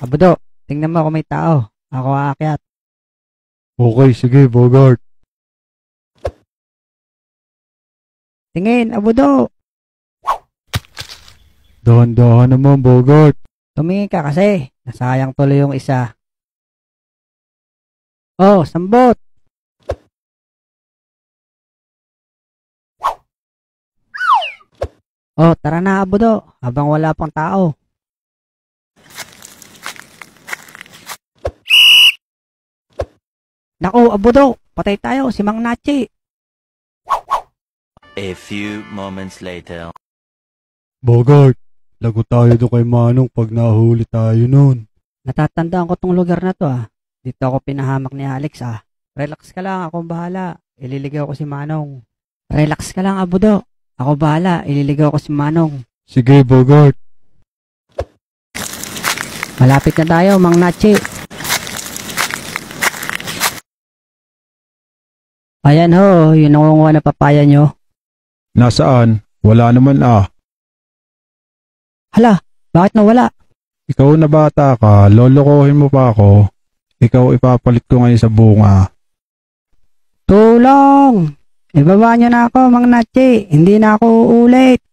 Abudo, tingnan mo kung may tao. Ako aakyat. Okay, sige, Bogart. Tingin, Abudo. Dahan-dahan naman, Bogart. Tumingin ka kasi. Nasayang tuloy yung isa. Oh, sambot. Oh, tara na, Abudo. Habang wala pang tao. Naku, Abudo. Patay tayo, si Mang Nachi. A few moments later. Bogart, lago tayo doon kay Manong pag nahuli tayo nun. Natatandaan ko tong lugar na to Dito ako pinahamak ni Alex Relax ka lang, ako bahala. Ililigaw ko si Manong. Relax ka lang, Abudo. Ako bahala, ililigaw ko si Manong. Sige, Bogart. Malapit na tayo, Mang Nachi. Ayan ho, yung nangunguha na papaya nyo. Nasaan? Wala naman Hala, bakit nawala? Ikaw na bata ka, lolokohin mo pa ako. Ikaw ipapalit ko ngayon sa bunga. Tulong! Ibaba nyo na ako, Mang Nachi. Hindi na ako uulit.